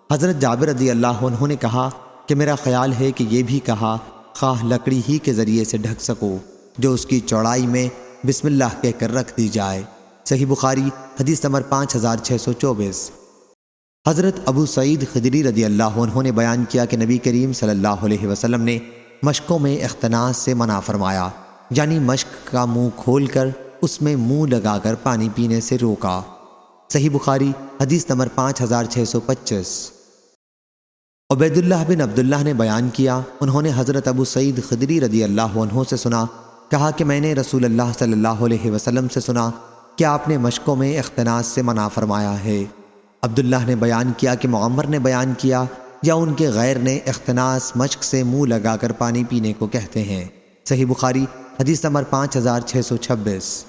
A: حضرت جابر رضی اللہ عنہ نے کہا کہ میرا خیال ہے کہ یہ بھی کہا خواہ لکڑی ہی کے ذریعے سے ڈھک سکو، جو اس کی چوڑائی میں بسم اللہ کہہ کر رکھ دی جائے۔ صحیح بخاری حدیث نمبر 5624۔ حضرت ابو سعید خدری رضی اللہ عنہ نے بیان کیا کہ نبی کریم صلی اللہ علیہ وسلم نے مشکوں میں اختناس سے منع فرمایا، یعنی مشک کا منہ کھول کر اس میں منہ لگا کر پانی پینے سے روکا۔ صحیح بخاری حدیث نمبر 5625۔ عبید اللہ بن عبداللہ نے بیان کیا، انہوں نے حضرت ابو سعید خدری رضی اللہ عنہ سے سنا، کہا کہ میں نے رسول اللہ صلی اللہ علیہ وسلم سے سنا کہ آپ نے مشکوں میں اختناس سے منع فرمایا ہے۔ عبداللہ نے بیان کیا کہ معمر نے بیان کیا یا ان کے غیر نے اختناس مشک سے منہ لگا کر پانی پینے کو کہتے ہیں۔ صحیح بخاری حدیث نمبر 5626۔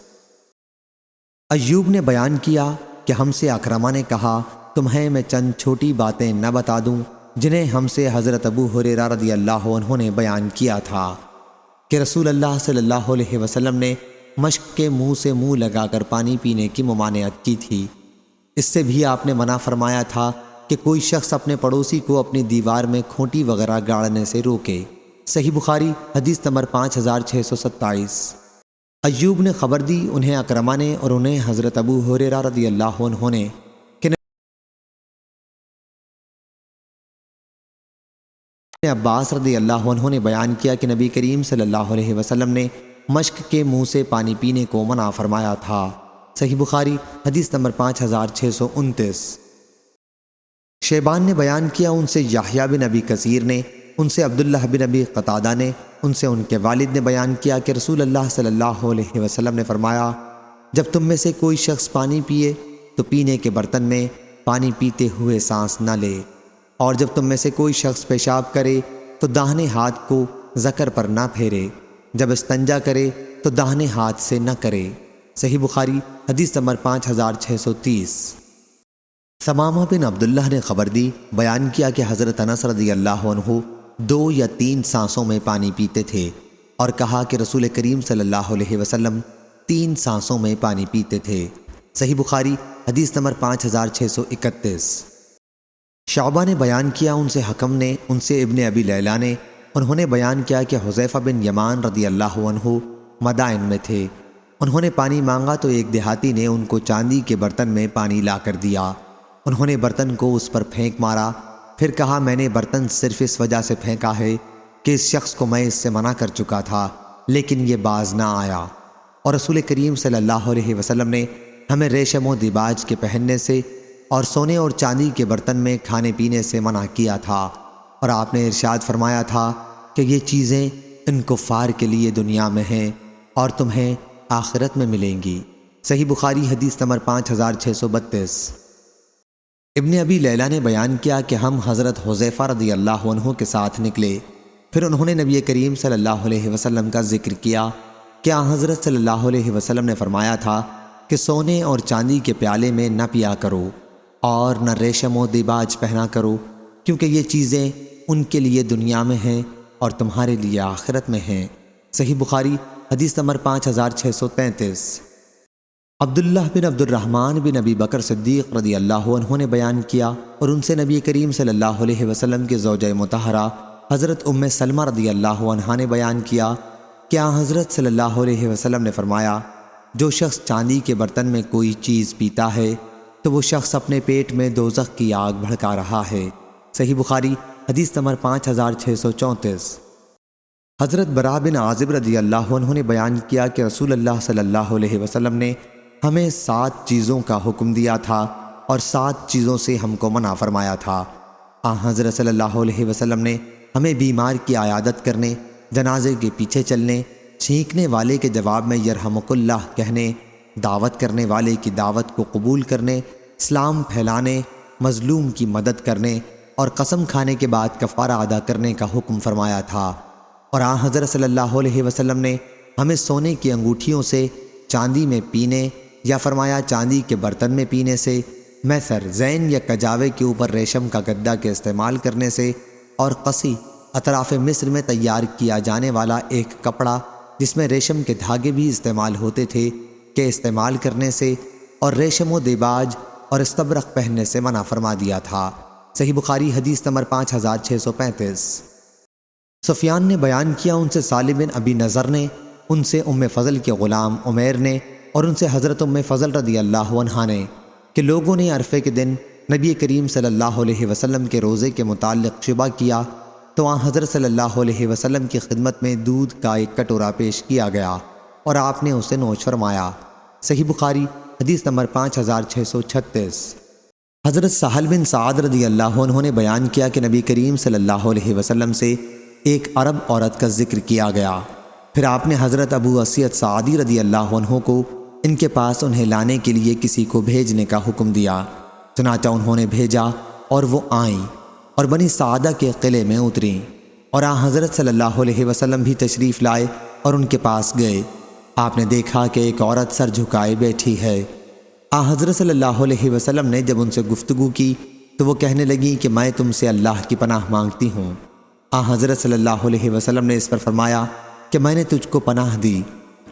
A: ایوب نے بیان کیا کہ ہم سے اکرمہ نے کہا، تمہیں میں چند چھوٹی باتیں نہ بتا دوں جنہیں ہم سے حضرت ابو ہریرہ رضی اللہ عنہ نے بیان کیا تھا کہ رسول اللہ صلی اللہ علیہ وسلم نے مشک کے منہ سے منہ لگا کر پانی پینے کی ممانعت کی تھی۔ اس سے بھی آپ نے منع فرمایا تھا کہ کوئی شخص اپنے پڑوسی کو اپنی دیوار میں کھوٹی وغیرہ گاڑنے سے روکے۔ صحیح بخاری حدیث نمبر 5627۔ ایوب نے خبر دی انہیں اکرمہ نے اور انہیں حضرت ابو ہریرہ رضی اللہ عنہ نے کہ عباس رضی اللہ عنہ نے بیان کیا کہ نبی کریم صلی اللہ علیہ وسلم نے مشک کے منہ سے پانی پینے کو منع فرمایا تھا۔ صحیح بخاری حدیث نمبر 5629۔ شیبان نے بیان کیا، ان سے یحییٰ بن ابی کثیر نے، ان سے عبداللہ بن ابی قتادہ نے، ان سے ان کے والد نے بیان کیا کہ رسول اللہ صلی اللہ علیہ وسلم نے فرمایا، جب تم میں سے کوئی شخص پانی پیے تو پینے کے برتن میں پانی پیتے ہوئے سانس نہ لے، اور جب تم میں سے کوئی شخص پیشاب کرے تو داہنے ہاتھ کو ذکر پر نہ پھیرے، جب استنجا کرے تو داہنے ہاتھ سے نہ کرے۔ صحیح بخاری حدیث نمبر 5630۔ ثمامہ بن عبداللہ نے خبر دی، بیان کیا کہ حضرت انس رضی اللہ عنہ 2 یا 3 سانسوں میں پانی پیتے تھے، اور کہا کہ رسول کریم صلی اللہ علیہ وسلم 3 سانسوں میں پانی پیتے تھے۔ صحیح بخاری حدیث نمبر 5631۔ شعبہ نے بیان کیا، ان سے حکم نے، ان سے ابن ابی لیلہ نے، انہوں نے بیان کیا کہ حذیفہ بن یمان رضی اللہ عنہ مدائن میں تھے، انہوں نے پانی مانگا تو ایک دیہاتی نے ان کو چاندی کے برتن میں پانی لا کر دیا، انہوں نے برتن کو اس پر پھینک مارا، پھر کہا میں نے برتن صرف اس وجہ سے پھینکا ہے کہ اس شخص کو میں اس سے منع کر چکا تھا لیکن یہ باز نہ آیا، اور رسول کریم صلی اللہ علیہ وسلم نے ہمیں ریشم و دیباج کے پہننے سے اور سونے اور چاندی کے برتن میں کھانے پینے سے منع کیا تھا، اور آپ نے ارشاد فرمایا تھا کہ یہ چیزیں ان کفار کے لیے دنیا میں ہیں اور تمہیں آخرت میں ملیں گی۔ صحیح بخاری حدیث نمبر 5632۔ ابن ابی لیلہ نے بیان کیا کہ ہم حضرت حذیفہ رضی اللہ عنہ کے ساتھ نکلے، پھر انہوں نے نبی کریم صلی اللہ علیہ وسلم کا ذکر کیا کہ حضرت صلی اللہ علیہ وسلم نے فرمایا تھا کہ سونے اور چاندی کے پیالے میں نہ پیا کرو اور نہ ریشم و دیباج پہنا کرو، کیونکہ یہ چیزیں ان کے لیے دنیا میں ہیں اور تمہارے لیے آخرت میں ہیں۔ صحیح بخاری حدیث نمبر 5633۔ عبداللہ بن عبد الرحمن بن ابی بکر صدیق رضی اللہ عنہ نے بیان کیا، اور ان سے نبی کریم صلی اللہ علیہ وسلم کے زوجہ مطہرہ حضرت ام سلمہ رضی اللہ عنہا نے بیان کیا کہ حضرت صلی اللہ علیہ وسلم نے فرمایا، جو شخص چاندی کے برتن میں کوئی چیز پیتا ہے تو وہ شخص اپنے پیٹ میں دوزخ کی آگ بھڑکا رہا ہے۔ صحیح بخاری حدیث نمبر 5634۔ حضرت براء بن عازب رضی اللہ عنہ نے بیان کیا کہ رسول اللہ صلی اللہ علیہ وسلم نے ہمیں 7 چیزوں کا حکم دیا تھا اور 7 چیزوں سے ہم کو منع فرمایا تھا۔ حضرت صلی اللہ علیہ وسلم نے ہمیں بیمار کی عیادت کرنے، جنازے کے پیچھے چلنے، چھینکنے والے کے جواب میں یرحمک اللہ کہنے، دعوت کرنے والے کی دعوت کو قبول کرنے، اسلام پھیلانے، مظلوم کی مدد کرنے اور قسم کھانے کے بعد کفارہ ادا کرنے کا حکم فرمایا تھا۔ اور حضرت صلی اللہ علیہ وسلم نے ہمیں سونے کی انگوٹھیوں سے چاندی میں پینے یا فرمایا چاندی کے برتن میں پینے سے، میسر، زین یا کجاوے کے اوپر ریشم کا گدا کے استعمال کرنے سے، اور قصی، اطراف مصر میں تیار کیا جانے والا ایک کپڑا جس میں ریشم کے دھاگے بھی استعمال ہوتے تھے کے استعمال کرنے سے، اور ریشم و دیباج اور استبرق پہننے سے منع فرما دیا تھا۔ صحیح بخاری حدیث نمبر 5635۔ سفیان نے بیان کیا، ان سے سالم بن ابی نضر نے، ان سے ام فضل کے غلام عمیر نے، اور ان سے حضرت ام فضل رضی اللہ عنہا نے کہ لوگوں نے عرفے کے دن نبی کریم صلی اللہ علیہ وسلم کے روزے کے متعلق شبہ کیا تو حضرت صلی اللہ علیہ وسلم کی خدمت میں دودھ کا ایک کٹورا پیش کیا گیا اور آپ نے اسے نوش فرمایا۔ صحیح بخاری حدیث نمبر 5636۔ حضرت سہل بن سعد رضی اللہ عنہ نے بیان کیا کہ نبی کریم صلی اللہ علیہ وسلم سے ایک عرب عورت کا ذکر کیا گیا، پھر آپ نے حضرت ابو اسید سعدی رضی اللہ عنہ کو ان کے پاس انہیں لانے کے لیے کسی کو بھیجنے کا حکم دیا، چنانچہ انہوں نے بھیجا اور وہ آئیں اور بنی سعدہ کے قلعے میں اتریں، اور حضرت صلی اللہ علیہ وسلم بھی تشریف لائے اور ان کے پاس گئے۔ آپ نے دیکھا کہ ایک عورت سر جھکائے بیٹھی ہے۔ حضرت صلی اللہ علیہ وسلم نے جب ان سے گفتگو کی تو وہ کہنے لگیں کہ میں تم سے اللہ کی پناہ مانگتی ہوں۔ حضرت صلی اللہ علیہ وسلم نے اس پر فرمایا کہ میں نے تجھ کو پناہ دی۔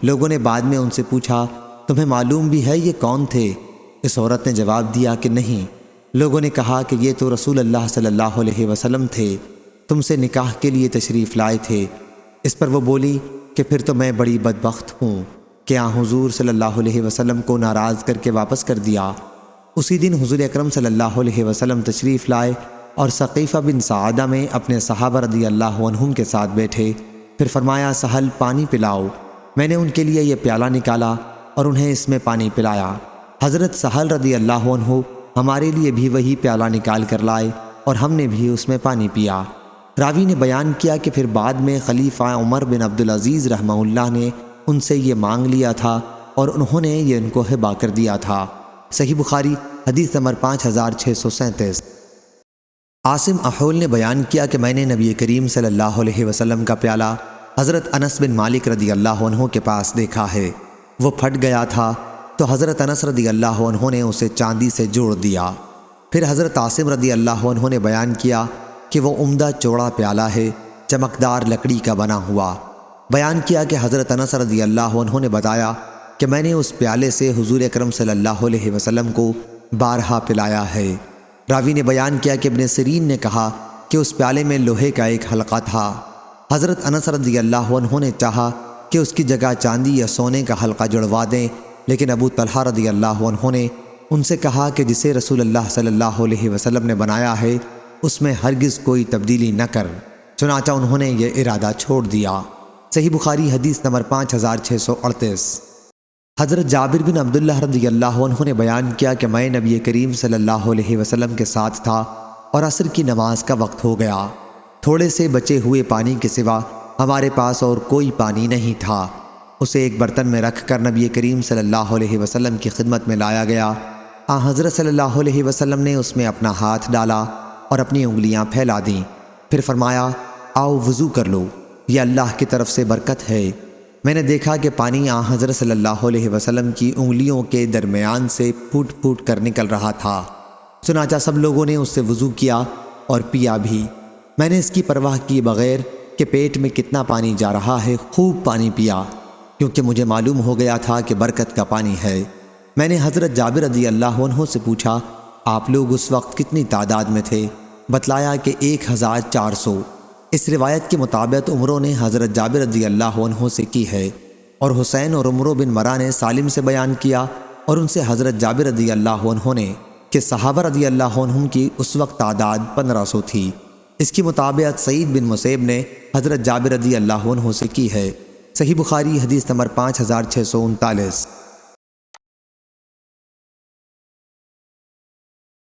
A: لوگوں نے بعد میں ان سے پوچھا تمہیں معلوم بھی ہے یہ کون تھے؟ اس عورت نے جواب دیا کہ نہیں۔ لوگوں نے کہا کہ یہ تو رسول اللہ صلی اللہ علیہ وسلم تھے، تم سے نکاح کے لیے تشریف لائے تھے۔ اس پر وہ بولی کہ پھر تو میں بڑی بدبخت ہوں کہ حضور صلی اللہ علیہ وسلم کو ناراض کر کے واپس کر دیا۔ اسی دن حضور اکرم صلی اللہ علیہ وسلم تشریف لائے اور ثقیفہ بن سعادہ میں اپنے صحابہ رضی اللہ عنہم کے ساتھ بیٹھے، پھر فرمایا سہل پانی پلاؤ۔ میں نے ان کے لیے یہ پیالہ نکالا اور انہیں اس میں پانی پلایا۔ حضرت سہل رضی اللہ عنہ ہمارے لیے بھی وہی پیالہ نکال کر لائے اور ہم نے بھی اس میں پانی پیا۔ راوی نے بیان کیا کہ پھر بعد میں خلیفہ عمر بن عبدالعزیز رحمہ اللہ نے ان سے یہ مانگ لیا تھا اور انہوں نے یہ ان کو ہبہ کر دیا تھا۔ صحیح بخاری حدیث نمبر 5637۔ عاصم احول نے بیان کیا کہ میں نے نبی کریم صلی اللہ علیہ وسلم کا پیالہ حضرت انس بن مالک رضی اللہ عنہ کے پاس دیکھا ہے، وہ پھٹ گیا تھا تو حضرت انس رضی اللہ عنہ نے اسے چاندی سے جوڑ دیا۔ پھر حضرت عاصم رضی اللہ عنہ نے بیان کیا کہ وہ عمدہ چوڑا پیالہ ہے، چمکدار لکڑی کا بنا ہوا۔ بیان کیا کہ حضرت انس رضی اللہ عنہ نے بتایا کہ میں نے اس پیالے سے حضور اکرم صلی اللہ علیہ وسلم کو بارہا پلایا ہے۔ راوی نے بیان کیا کہ ابن سیرین نے کہا کہ اس پیالے میں لوہے کا ایک حلقہ تھا۔ حضرت انس رضی اللہ عنہ نے چاہا کہ اس کی جگہ چاندی یا سونے کا حلقہ جڑوا دیں، لیکن ابو طلحہ رضی اللہ عنہ نے ان سے کہا کہ جسے رسول اللہ صلی اللہ علیہ وسلم نے بنایا ہے اس میں ہرگز کوئی تبدیلی نہ کر، چنانچہ انہوں نے یہ ارادہ چھوڑ دیا۔ صحیح بخاری حدیث نمبر 5638۔ حضرت جابر بن عبداللہ رضی اللہ عنہ نے بیان کیا کہ میں نبی کریم صلی اللہ علیہ وسلم کے ساتھ تھا اور عصر کی نماز کا وقت ہو گیا، تھوڑے سے بچے ہوئے پانی کے سوا ہمارے پاس اور کوئی پانی نہیں تھا۔ اسے ایک برتن میں رکھ کر نبی کریم صلی اللہ علیہ وسلم کی خدمت میں لایا گیا۔ حضرت صلی اللہ علیہ وسلم نے اس میں اپنا ہاتھ ڈالا اور اپنی انگلیاں پھیلا دیں، پھر فرمایا آؤ وضو کر لو، یہ اللہ کی طرف سے برکت ہے۔ میں نے دیکھا کہ پانی حضرت صلی اللہ علیہ وسلم کی انگلیوں کے درمیان سے پھوٹ پھوٹ کر نکل رہا تھا، چنانچہ سب لوگوں نے اس سے وضو کیا اور پیا بھی۔ میں نے اس کی پرواہ کیے بغیر کہ پیٹ میں کتنا پانی جا رہا ہے خوب پانی پیا، کیونکہ مجھے معلوم ہو گیا تھا کہ برکت کا پانی ہے۔ میں نے حضرت جابر رضی اللہ عنہ سے پوچھا آپ لوگ اس وقت کتنی تعداد میں تھے؟ بتلایا کہ 1400۔ اس روایت کے مطابق عمروں نے حضرت جابر رضی اللہ عنہ سے کی ہے، اور حسین اور عمرو بن مرا نے سالم سے بیان کیا اور ان سے حضرت جابر رضی اللہ عنہ نے کہ صحابہ رضی اللہ عنہم کی اس وقت تعداد 1500 تھی۔ اس کی مطابق سعید بن مسیب نے حضرت جابر رضی اللہ عنہ سے کی ہے۔ صحیح بخاری حدیث نمبر 5639۔